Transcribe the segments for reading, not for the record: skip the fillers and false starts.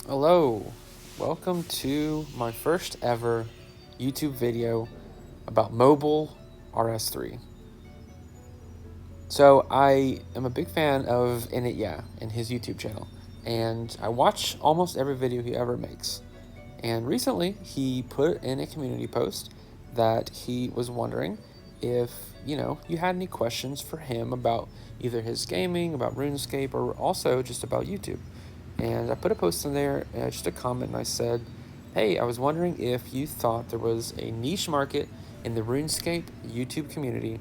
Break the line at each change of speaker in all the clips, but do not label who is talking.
Hello, welcome to my first ever YouTube video about mobile RS3. So I am a big fan of Init and his YouTube channel, and I watch almost every video he ever makes. And recently he put in a community post that he was wondering if, you had any questions for him about either his gaming, about RuneScape, or also just about YouTube. And I put a post in there, just a comment, and I said, hey, I was wondering if you thought there was a niche market in the RuneScape YouTube community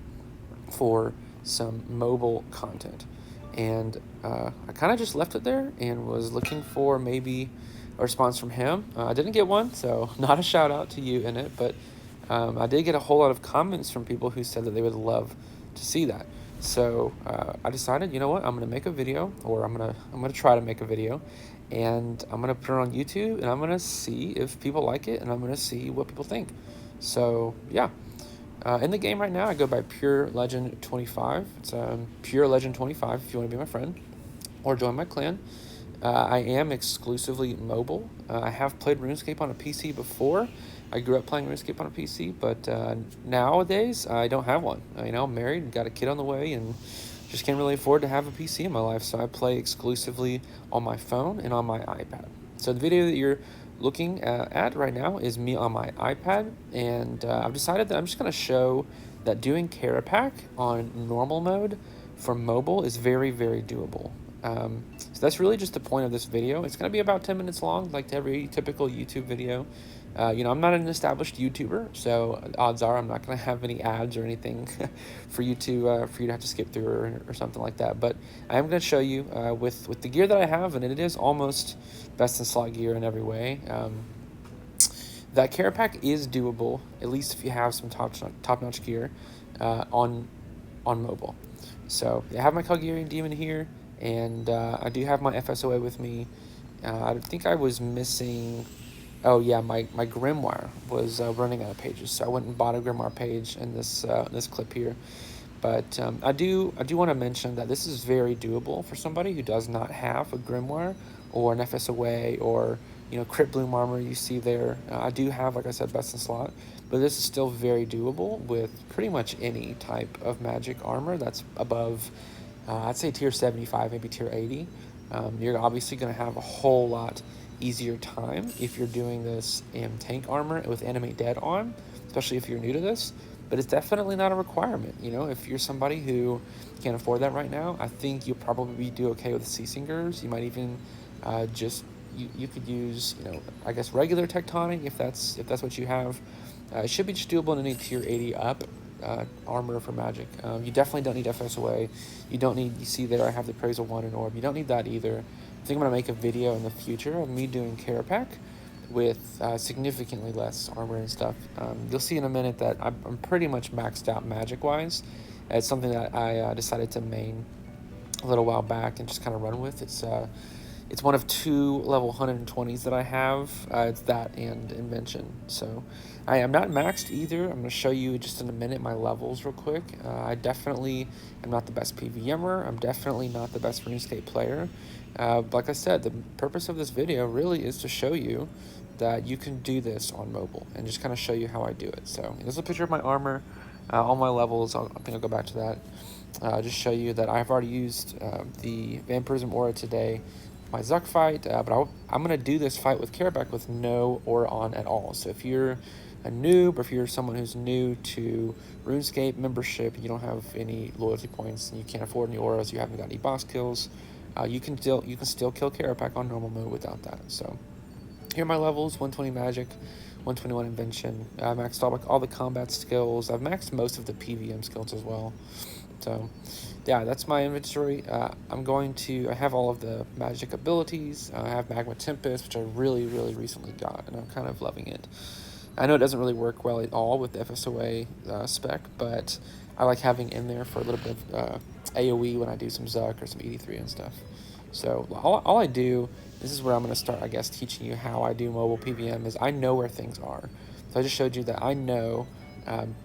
for some mobile content. And I kind of just left it there and was looking for maybe a response from him. I didn't get one, so not a shout out to you in it, but I did get a whole lot of comments from people who said that they would love to see that. So I decided, you know what, I'm gonna make a video, or I'm gonna try to make a video, and I'm gonna put it on YouTube, and I'm gonna see if people like it, and I'm gonna see what people think. So yeah, in the game right now, I go by Pure Legend 25. It's Pure Legend 25 if you want to be my friend or join my clan. I am exclusively mobile. I have played RuneScape on a PC before. I grew up playing RuneScape on a PC, but nowadays I don't have one. I'm married, got a kid on the way, and just can't really afford to have a PC in my life, so I play exclusively on my phone and on my iPad. So the video that you're looking at right now is me on my iPad, and I've decided that I'm just going to show that doing Kerapac on normal mode for mobile is very, very doable. So that's really just the point of this video. It's going to be about 10 minutes long, like every typical YouTube video. I'm not an established YouTuber, so odds are I'm not going to have any ads or anything for you to have to skip through or something like that. But I am going to show you with the gear that I have, and it is almost best in slot gear in every way. That Kerapac is doable, at least if you have some top-notch gear on mobile. So I have my Calgarian Demon here, and I do have my FSOA with me. I think I was missing. Oh yeah, my Grimoire was running out of pages, so I went and bought a Grimoire page in this clip here. But I do want to mention that this is very doable for somebody who does not have a Grimoire or an FSOA or Crypt Bloom armor you see there. I do have, like I said, best in slot, but this is still very doable with pretty much any type of magic armor that's above, I'd say tier 75, maybe tier 80. You're obviously going to have a whole lot easier time if you're doing this in tank armor with animate dead on, especially if you're new to this. But it's definitely not a requirement. If you're somebody who can't afford that right now, I think you'll probably do okay with Sea Singers. You might even you could use I guess regular Tectonic if that's what you have. It should be just doable in any tier 80 up armor for magic. You definitely don't need FSOA. You see there I have the Appraisal 1 and Orb. You don't need that either. I think I'm going to make a video in the future of me doing Kerapac with significantly less armor and stuff. You'll see in a minute that I'm pretty much maxed out magic-wise. It's something that I decided to main a little while back and just kind of run with. It's one of two level 120s that I have. It's that and Invention. So I am not maxed either. I'm going to show you just in a minute my levels real quick. I definitely am not the best PVMer. I'm definitely not the best RuneScape player. Like I said, the purpose of this video really is to show you that you can do this on mobile and just kind of show you how I do it. So this is a picture of my armor, all my levels. I think I'll go back to that. Just show you that I've already used the Vampirism Aura today, my Zuck fight, but I'm going to do this fight with Kerapac with no aura on at all. So if you're a noob, or if you're someone who's new to RuneScape membership, you don't have any loyalty points, and you can't afford any auras, you haven't got any boss kills, you can still kill Kerapac on normal mode without that. So here are my levels: 120 magic, 121 invention. I maxed all the combat skills. I've maxed most of the PVM skills as well. So yeah, that's my inventory. I have all of the magic abilities. I have Magma Tempest, which I really, really recently got, and I'm kind of loving it. I know it doesn't really work well at all with the FSOA spec, but I like having in there for a little bit of AoE when I do some Zuck or some 83 and stuff. So all I do, this is where I'm going to start, I guess, teaching you how I do mobile PVM, is I know where things are. So I just showed you that I know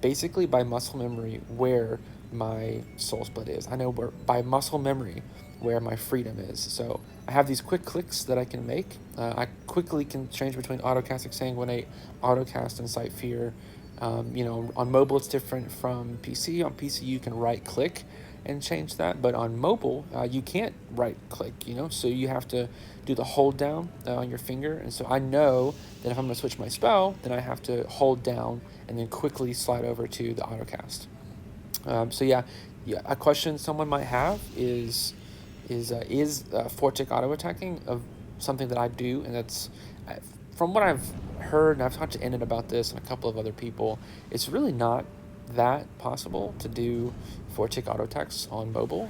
basically by muscle memory where my soul split is. I know where, by muscle memory, where my freedom is. So I have these quick clicks that I can make. I quickly can change between autocast exsanguinate, autocast incite fear. You know, on mobile it's different from PC. On PC you can right click and change that, but on mobile you can't right click, you know, so you have to do the hold down on your finger. And so I know that if I'm going to switch my spell, then I have to hold down and then quickly slide over to the autocast. So yeah, a question someone might have is four-tick auto attacking of something that I do, and that's from what I've heard, and I've talked to Enid about this and a couple of other people, it's really not that possible to do four-tick auto attacks on mobile.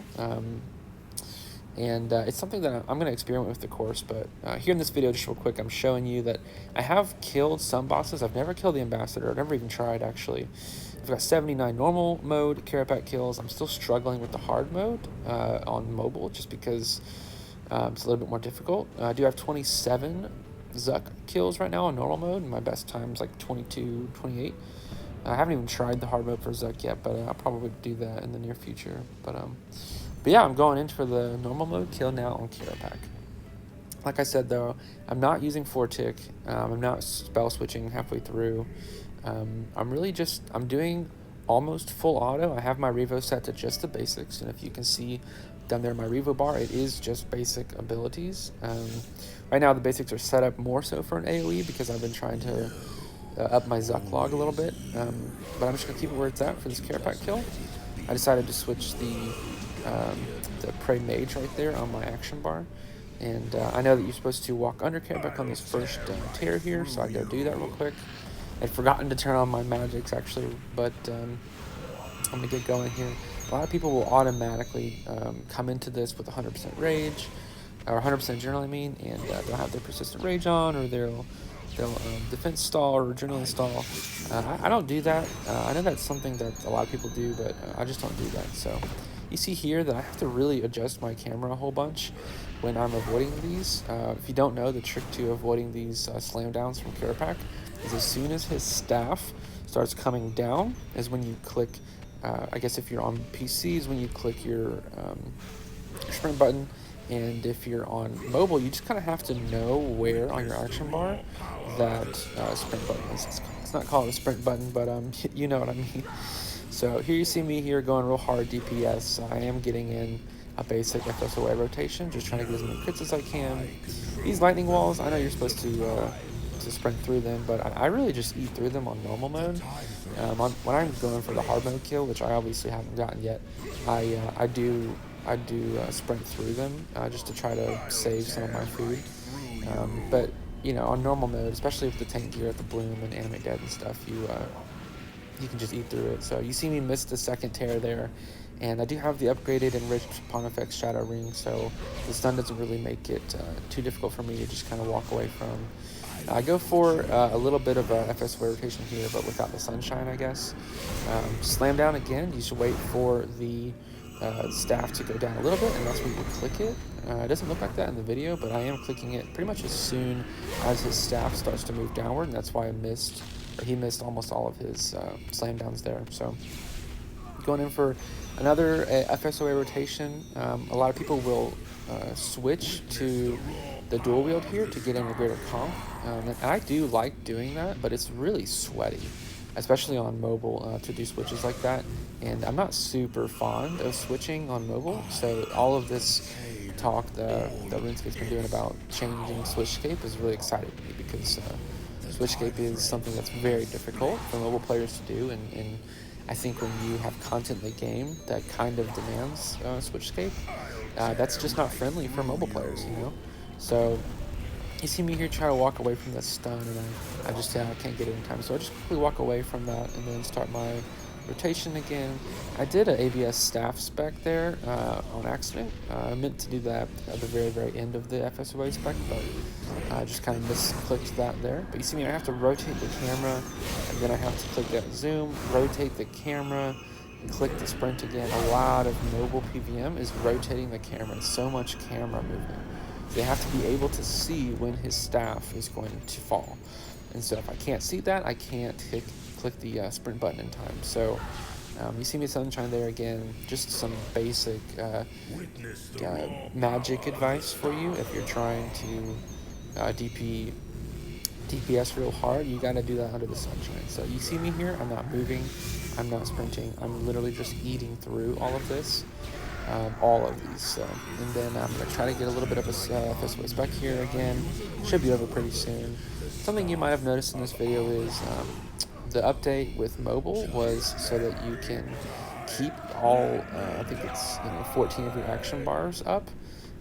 And it's something that I'm going to experiment with the course, but here in this video, just real quick, I'm showing you that I have killed some bosses. I've never killed the Ambassador. I've never even tried, actually. I've got 79 normal mode Kerapac kills. I'm still struggling with the hard mode on mobile, just because it's a little bit more difficult. I do have 27 Zuck kills right now on normal mode, and my best time's like 22, 28. I haven't even tried the hard mode for Zuck yet, but I'll probably do that in the near future. But yeah, I'm going in for the normal mode kill now on Kerapac. Like I said, though, I'm not using four-tick. I'm not spell switching halfway through. I'm doing almost full auto. I have my Revo set to just the basics, and if you can see down there in my Revo bar, it is just basic abilities. Right now, the basics are set up more so for an AoE because I've been trying to up my Zuck log a little bit, but I'm just going to keep it where it's at for this Kerapac kill. I decided to switch the Prey Mage right there on my action bar, and I know that you're supposed to walk under Kerapac on this first tear here, so I go do that real quick. I'd forgotten to turn on my magics, actually, but I'm going to get going here. A lot of people will automatically come into this with 100% rage, or 100% journal, I mean, and they'll have their persistent rage on, or they'll defense stall or adrenaline stall. I don't do that. I know that's something that a lot of people do, but I just don't do that. So you see here that I have to really adjust my camera a whole bunch when I'm avoiding these. If you don't know, the trick to avoiding these slam downs from Kerapac is as soon as his staff starts coming down is when you click, I guess if you're on PC is when you click your sprint button, and if you're on mobile, you just kind of have to know where on your action bar that sprint button is. It's not called a sprint button, but you know what I mean. So here you see me here going real hard DPS. I am getting in a basic FSOA rotation, just trying to get as many crits as I can. These lightning walls, I know you're supposed to sprint through them, but I really just eat through them on normal mode. When I'm going for the hard mode kill, which I obviously haven't gotten yet, I do sprint through them just to try to save some of my food. But you know, on normal mode, especially with the tank gear at the bloom and animate dead and stuff, you can just eat through it. So you see me miss the second tear there, and I do have the upgraded enriched Pontifex Shadow Ring, so the stun doesn't really make it too difficult for me to just kind of walk away from. I go for a little bit of a FSOA rotation here, but without the sunshine, I guess. Slam down again. You should wait for the staff to go down a little bit, and that's when you click it. It doesn't look like that in the video, but I am clicking it pretty much as soon as his staff starts to move downward, and that's why he missed almost all of his slam downs there. So going in for another FSOA rotation. A lot of people will switch to the dual wield here to get in a greater comp, and I do like doing that, but it's really sweaty, especially on mobile, to do switches like that, and I'm not super fond of switching on mobile. So all of this talk that RuneScape's been doing about changing Switchscape is really exciting to me, because Switchscape is something that's very difficult for mobile players to do, and I think when you have content in the game that kind of demands Switchscape, that's just not friendly for mobile players, you know? So you see me here try to walk away from that stun, and I just can't get it in time. So I just quickly walk away from that and then start my rotation again. I did an ABS staff spec there on accident. I meant to do that at the very, very end of the FSOA spec, but I just kind of misclicked that there. But you see me, I have to rotate the camera, and then I have to click that zoom, rotate the camera, click the sprint again. A lot of mobile PVM is rotating the camera. It's so much camera movement. They have to be able to see when his staff is going to fall. And so if I can't see that, I can't click the sprint button in time. So You see me sunshine there again. Just some basic magic advice for you if you're trying to DPS real hard. You got to do that under the sunshine. So you see me here. I'm not moving. I'm not sprinting. I'm literally just eating through all of this. All of these. So, and then I'm going to try to get a little bit of a fistful spec here again. Should be over pretty soon. Something you might have noticed in this video is the update with mobile was so that you can keep all, I think it's 14 of your action bars up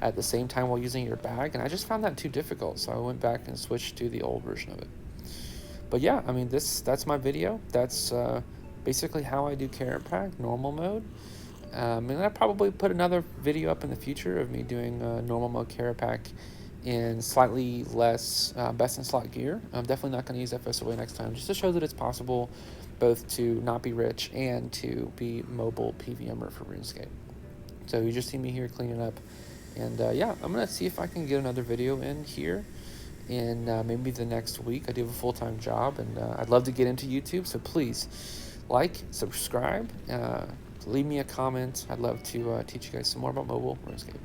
at the same time while using your bag, and I just found that too difficult, so I went back and switched to the old version of it. But yeah, I mean, that's my video. That's basically how I do Kerapac normal mode. And I'll probably put another video up in the future of me doing normal mode Kerapac in slightly less best in slot gear. I'm definitely not going to use FSOA next time, just to show that it's possible both to not be rich and to be mobile PVMer for RuneScape. So you just see me here cleaning up. And yeah, I'm going to see if I can get another video in here in maybe the next week. I do have a full-time job, and I'd love to get into YouTube, so please like, subscribe, leave me a comment. I'd love to teach you guys some more about mobile RuneScape.